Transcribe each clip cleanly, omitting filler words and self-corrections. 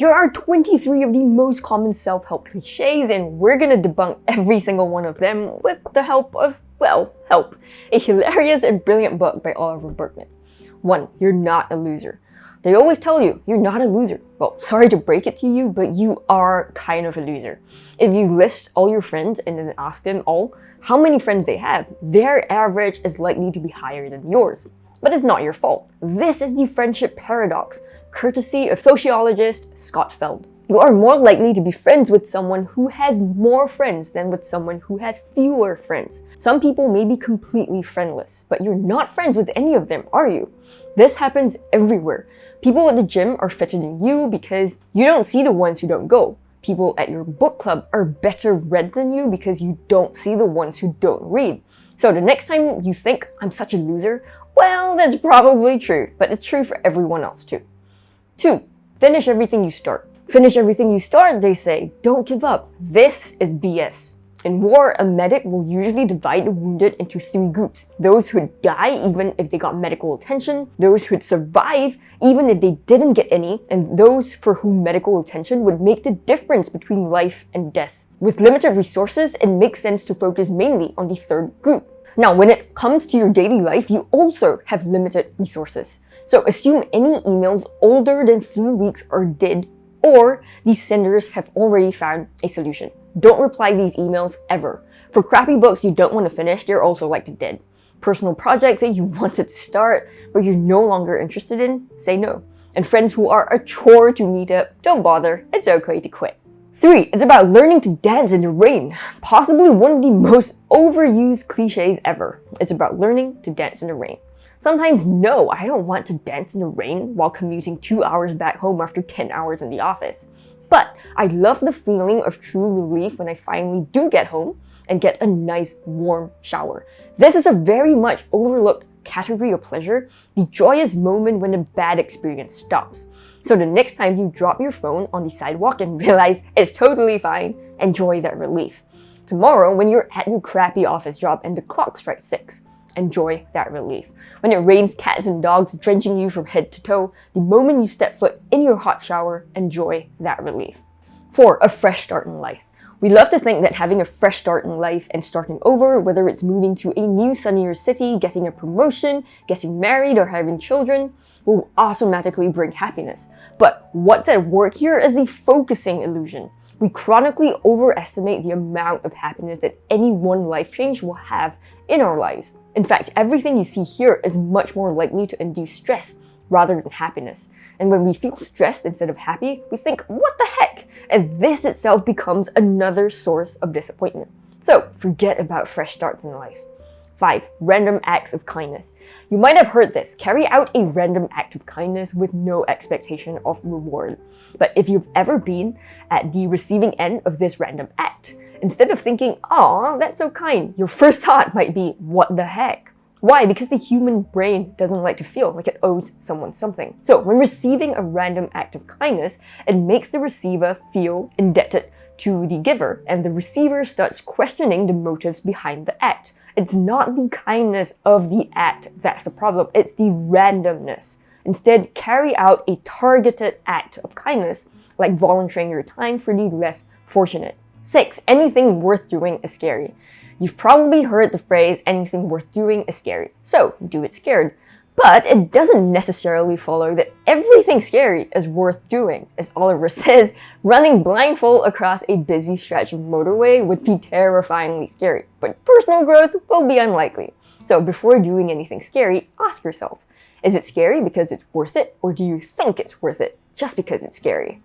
Here are 23 of the most common self-help cliches, and we're gonna debunk every single one of them with the help of, well, help. A hilarious and brilliant book by Oliver Burkeman. 1. You're not a loser. They always tell you, you're not a loser. Well, sorry to break it to you, but you are kind of a loser. If you list all your friends and then ask them all how many friends they have, their average is likely to be higher than yours. But it's not your fault. This is the friendship paradox, courtesy of sociologist Scott Feld. You are more likely to be friends with someone who has more friends than with someone who has fewer friends. Some people may be completely friendless, but you're not friends with any of them, are you? This happens everywhere. People at the gym are fitter than you because you don't see the ones who don't go. People at your book club are better read than you because you don't see the ones who don't read. So the next time you think, I'm such a loser, well, that's probably true, but it's true for everyone else too. 2. Finish everything you start. Finish everything you start, they say. Don't give up. This is BS. In war, a medic will usually divide the wounded into 3 groups. Those who'd die even if they got medical attention, those who'd survive even if they didn't get any, and those for whom medical attention would make the difference between life and death. With limited resources, it makes sense to focus mainly on the 3rd group. Now, when it comes to your daily life, you also have limited resources. So assume any emails older than 3 weeks are dead, or the senders have already found a solution. Don't reply these emails ever. For crappy books you don't want to finish, they're also likely dead. Personal projects that you wanted to start, but you're no longer interested in, say no. And friends who are a chore to meet up, don't bother, it's okay to quit. 3. It's about learning to dance in the rain. Possibly one of the most overused cliches ever. It's about learning to dance in the rain. Sometimes, no, I don't want to dance in the rain while commuting 2 hours back home after 10 hours in the office. But I love the feeling of true relief when I finally do get home and get a nice warm shower. This is a very much overlooked category of pleasure, the joyous moment when a bad experience stops. So the next time you drop your phone on the sidewalk and realize it's totally fine, enjoy that relief. Tomorrow, when you're at your crappy office job and the clock strikes 6, enjoy that relief. When it rains cats and dogs drenching you from head to toe, the moment you step foot in your hot shower, enjoy that relief. 4. A fresh start in life. We love to think that having a fresh start in life and starting over, whether it's moving to a new sunnier city, getting a promotion, getting married, or having children, will automatically bring happiness. But what's at work here is the focusing illusion. We chronically overestimate the amount of happiness that any one life change will have in our lives. In fact, everything you see here is much more likely to induce stress rather than happiness. And when we feel stressed instead of happy, we think, what the heck? And this itself becomes another source of disappointment. So forget about fresh starts in life. 5. Random acts of kindness. You might have heard this, carry out a random act of kindness with no expectation of reward. But if you've ever been at the receiving end of this random act, instead of thinking, aw, that's so kind, your first thought might be, what the heck? Why? Because the human brain doesn't like to feel like it owes someone something. So when receiving a random act of kindness, it makes the receiver feel indebted to the giver, and the receiver starts questioning the motives behind the act. It's not the kindness of the act that's the problem, it's the randomness. Instead, carry out a targeted act of kindness, like volunteering your time for the less fortunate. 6. Anything worth doing is scary. You've probably heard the phrase, anything worth doing is scary, so do it scared. But it doesn't necessarily follow that everything scary is worth doing. As Oliver says, running blindfold across a busy stretch of motorway would be terrifyingly scary, but personal growth will be unlikely. So before doing anything scary, ask yourself, is it scary because it's worth it, or do you think it's worth it just because it's scary?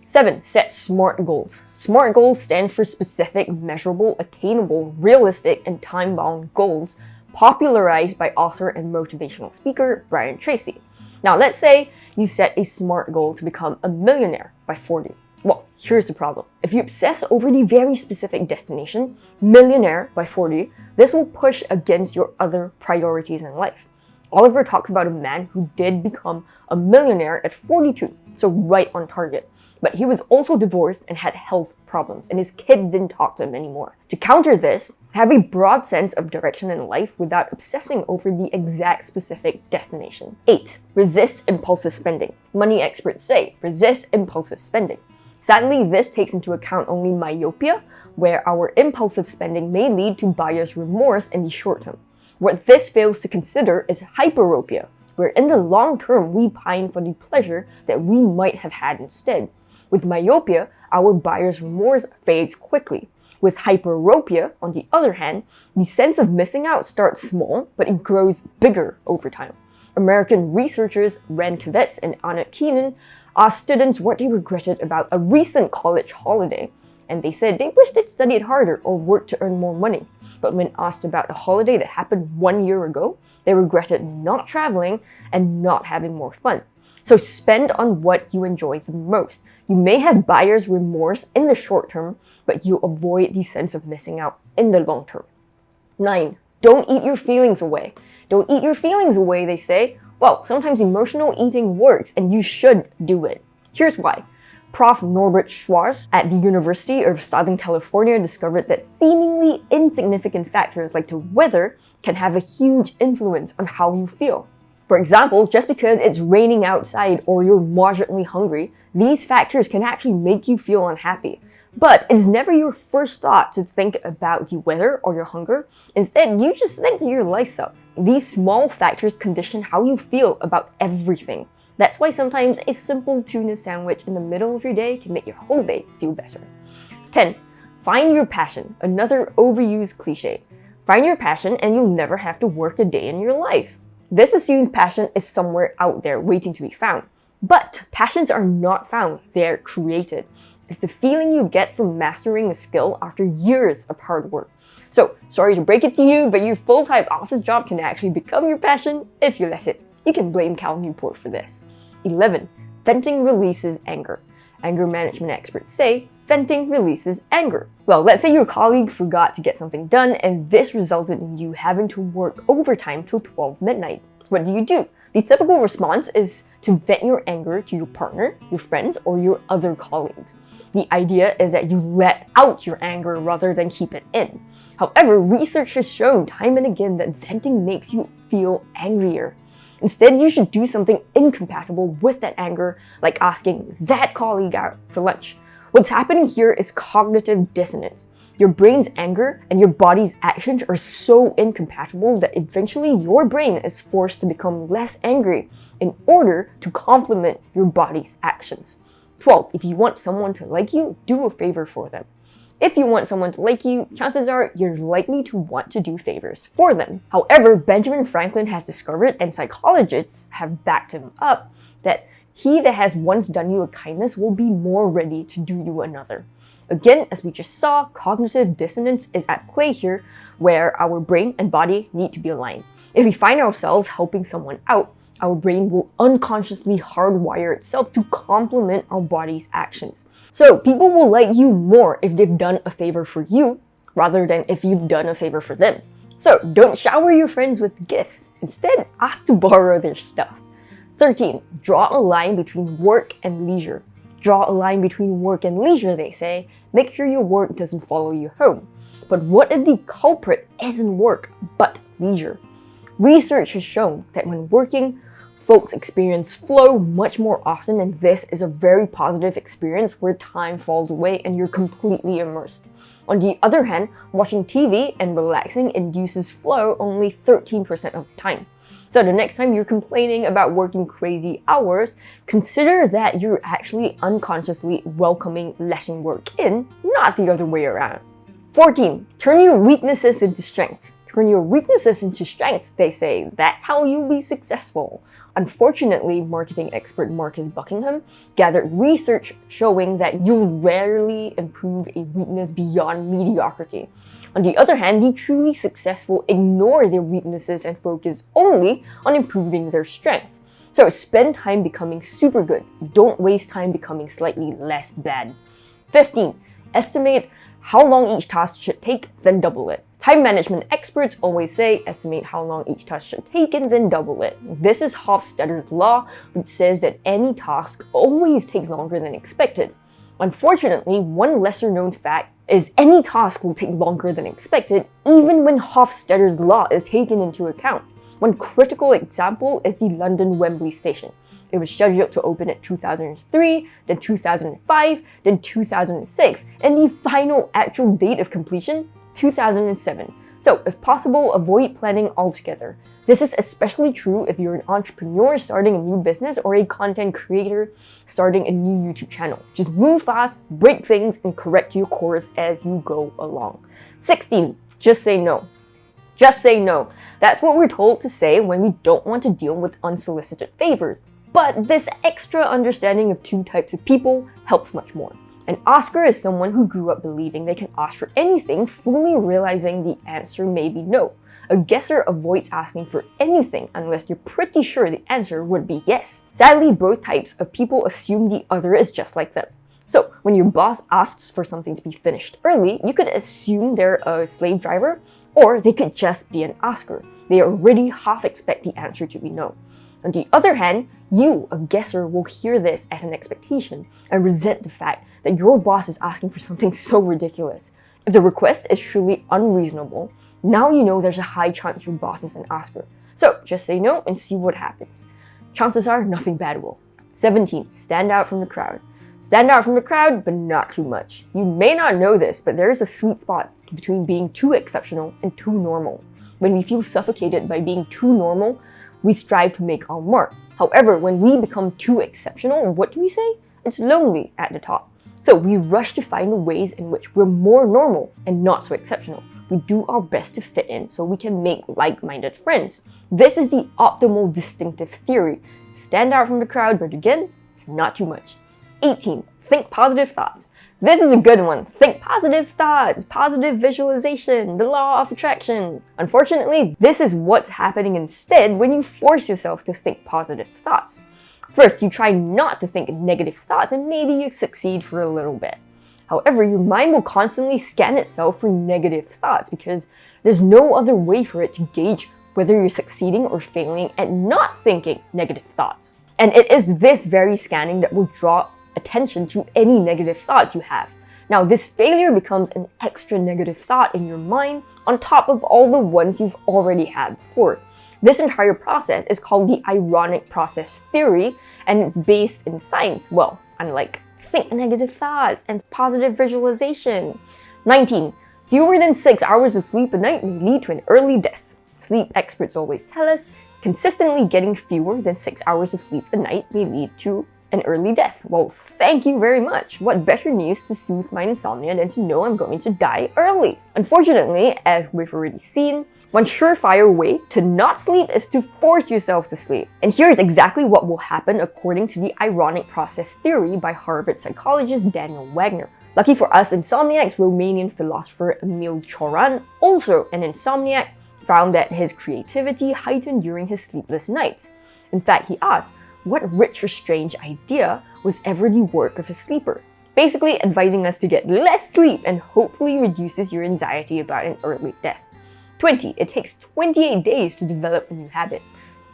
7. Set SMART goals. SMART goals stand for specific, measurable, attainable, realistic, and time-bound goals, popularized by author and motivational speaker Brian Tracy. Now, let's say you set a SMART goal to become a millionaire by 40. Well, here's the problem. If you obsess over the very specific destination, millionaire by 40, this will push against your other priorities in life. Oliver talks about a man who did become a millionaire at 42. so right on target. But he was also divorced and had health problems, and his kids didn't talk to him anymore. To counter this, have a broad sense of direction in life without obsessing over the exact specific destination. 8. Resist impulsive spending. Money experts say, resist impulsive spending. Sadly, this takes into account only myopia, where our impulsive spending may lead to buyer's remorse in the short term. What this fails to consider is hyperopia, where in the long term we pine for the pleasure that we might have had instead. With myopia, our buyer's remorse fades quickly. With hyperopia, on the other hand, the sense of missing out starts small, but it grows bigger over time. American researchers Ren Kivets and Annette Keenan asked students what they regretted about a recent college holiday, and they said they wished they'd studied harder or worked to earn more money. But when asked about a holiday that happened 1 year ago, they regretted not traveling and not having more fun. So spend on what you enjoy the most. You may have buyer's remorse in the short term, but you avoid the sense of missing out in the long term. 9. Don't eat your feelings away. Don't eat your feelings away, they say. Well, sometimes emotional eating works and you should do it. Here's why. Prof. Norbert Schwarz at the University of Southern California discovered that seemingly insignificant factors like the weather can have a huge influence on how you feel. For example, just because it's raining outside or you're moderately hungry, these factors can actually make you feel unhappy. But it's never your first thought to think about the weather or your hunger. Instead, you just think that your life sucks. These small factors condition how you feel about everything. That's why sometimes a simple tuna sandwich in the middle of your day can make your whole day feel better. 10. Find your passion. Another overused cliche. Find your passion and you'll never have to work a day in your life. This assumes passion is somewhere out there waiting to be found. But passions are not found, they're created. It's the feeling you get from mastering a skill after years of hard work. So, sorry to break it to you, but your full-time office job can actually become your passion if you let it. You can blame Cal Newport for this. 11. Venting releases anger. Anger management experts say venting releases anger. Well, let's say your colleague forgot to get something done and this resulted in you having to work overtime till 12 midnight. What do? The typical response is to vent your anger to your partner, your friends, or your other colleagues. The idea is that you let out your anger rather than keep it in. However, research has shown time and again that venting makes you feel angrier. Instead, you should do something incompatible with that anger, like asking that colleague out for lunch. What's happening here is cognitive dissonance. Your brain's anger and your body's actions are so incompatible that eventually your brain is forced to become less angry in order to complement your body's actions. 12. If you want someone to like you, do a favor for them. If you want someone to like you, chances are you're likely to want to do favors for them. However, Benjamin Franklin has discovered, and psychologists have backed him up, that he that has once done you a kindness will be more ready to do you another. Again, as we just saw, cognitive dissonance is at play here, where our brain and body need to be aligned. If we find ourselves helping someone out, our brain will unconsciously hardwire itself to complement our body's actions. So people will like you more if they've done a favor for you, rather than if you've done a favor for them. So don't shower your friends with gifts. Instead, ask to borrow their stuff. 13. Draw a line between work and leisure. Draw a line between work and leisure, they say. Make sure your work doesn't follow you home. But what if the culprit isn't work, but leisure? Research has shown that when working, folks experience flow much more often, and this is a very positive experience where time falls away and you're completely immersed. On the other hand, watching TV and relaxing induces flow only 13% of the time. So the next time you're complaining about working crazy hours, consider that you're actually unconsciously welcoming letting work in, not the other way around. 14. Turn your weaknesses into strengths. Turn your weaknesses into strengths, they say. That's how you'll be successful. Unfortunately, marketing expert Marcus Buckingham gathered research showing that you'll rarely improve a weakness beyond mediocrity. On the other hand, the truly successful ignore their weaknesses and focus only on improving their strengths. So spend time becoming super good. Don't waste time becoming slightly less bad. 15. Estimate how long each task should take, then double it. Time management experts always say estimate how long each task should take and then double it. This is Hofstadter's law, which says that any task always takes longer than expected. Unfortunately, one lesser known fact is any task will take longer than expected even when Hofstadter's law is taken into account. One critical example is the London Wembley station. It was scheduled to open in 2003, then 2005, then 2006, and the final actual date of completion, 2007. So, if possible, avoid planning altogether. This is especially true if you're an entrepreneur starting a new business or a content creator starting a new YouTube channel. Just move fast, break things, and correct your course as you go along. 16. Just say no. Just say no. That's what we're told to say when we don't want to deal with unsolicited favors. But this extra understanding of two types of people helps much more. An asker is someone who grew up believing they can ask for anything, fully realizing the answer may be no. A guesser avoids asking for anything unless you're pretty sure the answer would be yes. Sadly, both types of people assume the other is just like them. So, when your boss asks for something to be finished early, you could assume they're a slave driver, or they could just be an asker. They already half expect the answer to be no. On the other hand, you, a guesser, will hear this as an expectation and resent the fact that your boss is asking for something so ridiculous. If the request is truly unreasonable, now you know there's a high chance your boss is an asker. So just say no and see what happens. Chances are nothing bad will. 17. Stand out from the crowd. Stand out from the crowd, but not too much. You may not know this, but there is a sweet spot between being too exceptional and too normal. When we feel suffocated by being too normal, we strive to make our mark. However, when we become too exceptional, what do we say? It's lonely at the top. So we rush to find the ways in which we're more normal and not so exceptional. We do our best to fit in so we can make like-minded friends. This is the optimal distinctive theory. Stand out from the crowd, but again, not too much. 18. Think positive thoughts. This is a good one. Think positive thoughts, positive visualization, the law of attraction. Unfortunately, this is what's happening instead when you force yourself to think positive thoughts. First, you try not to think negative thoughts and maybe you succeed for a little bit. However, your mind will constantly scan itself for negative thoughts because there's no other way for it to gauge whether you're succeeding or failing at not thinking negative thoughts. And it is this very scanning that will draw attention to any negative thoughts you have. Now, this failure becomes an extra negative thought in your mind on top of all the ones you've already had before. This entire process is called the ironic process theory, and it's based in science. Well, unlike think negative thoughts and positive visualization. 19. Fewer than 6 hours of sleep a night may lead to an early death. Sleep experts always tell us consistently getting fewer than 6 hours of sleep a night may lead to an early death. Well, thank you very much. What better news to soothe my insomnia than to know I'm going to die early? Unfortunately, as we've already seen, one surefire way to not sleep is to force yourself to sleep. And here's exactly what will happen according to the ironic process theory by Harvard psychologist Daniel Wagner. Lucky for us insomniacs, Romanian philosopher Emil Cioran, also an insomniac, found that his creativity heightened during his sleepless nights. In fact, he asked, what rich or strange idea was ever the work of a sleeper? Basically advising us to get less sleep and hopefully reduces your anxiety about an early death. 20. It takes 28 days to develop a new habit.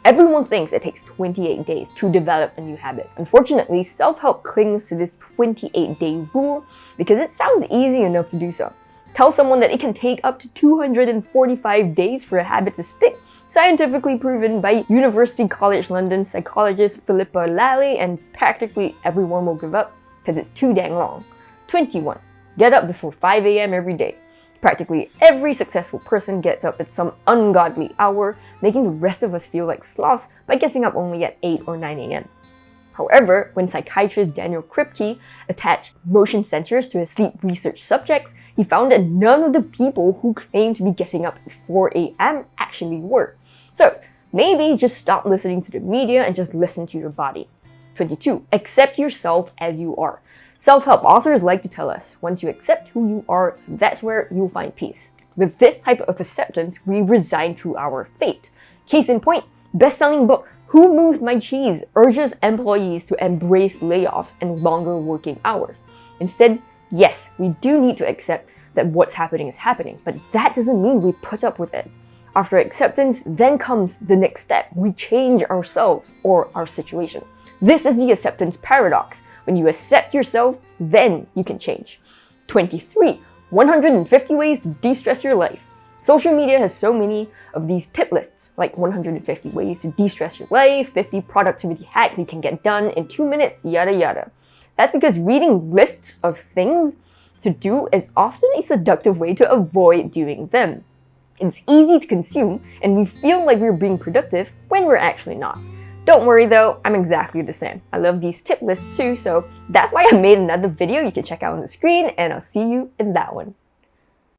Everyone thinks it takes 28 days to develop a new habit. Unfortunately, self-help clings to this 28-day rule because it sounds easy enough to do so. Tell someone that it can take up to 245 days for a habit to stick, scientifically proven by University College London psychologist Philippa Lally, and practically everyone will give up because it's too dang long. 21. Get up before 5 a.m. every day. Practically every successful person gets up at some ungodly hour, making the rest of us feel like sloths by getting up only at 8 or 9 a.m. However, when psychiatrist Daniel Kripke attached motion sensors to his sleep research subjects, he found that none of the people who claimed to be getting up at 4 a.m. actually were. So, maybe just stop listening to the media and just listen to your body. 22. Accept yourself as you are. Self-help authors like to tell us, once you accept who you are, that's where you'll find peace. With this type of acceptance, we resign to our fate. Case in point, best-selling book, Who Moved My Cheese urges employees to embrace layoffs and longer working hours. Instead, yes, we do need to accept that what's happening is happening, but that doesn't mean we put up with it. After acceptance, then comes the next step. We change ourselves or our situation. This is the acceptance paradox. When you accept yourself, then you can change. 23. 150 ways to de-stress your life. Social media has so many of these tip lists, like 150 ways to de-stress your life, 50 productivity hacks you can get done in 2 minutes, yada yada. That's because reading lists of things to do is often a seductive way to avoid doing them. It's easy to consume, and we feel like we're being productive when we're actually not. Don't worry though, I'm exactly the same. I love these tip lists too, so that's why I made another video you can check out on the screen, and I'll see you in that one.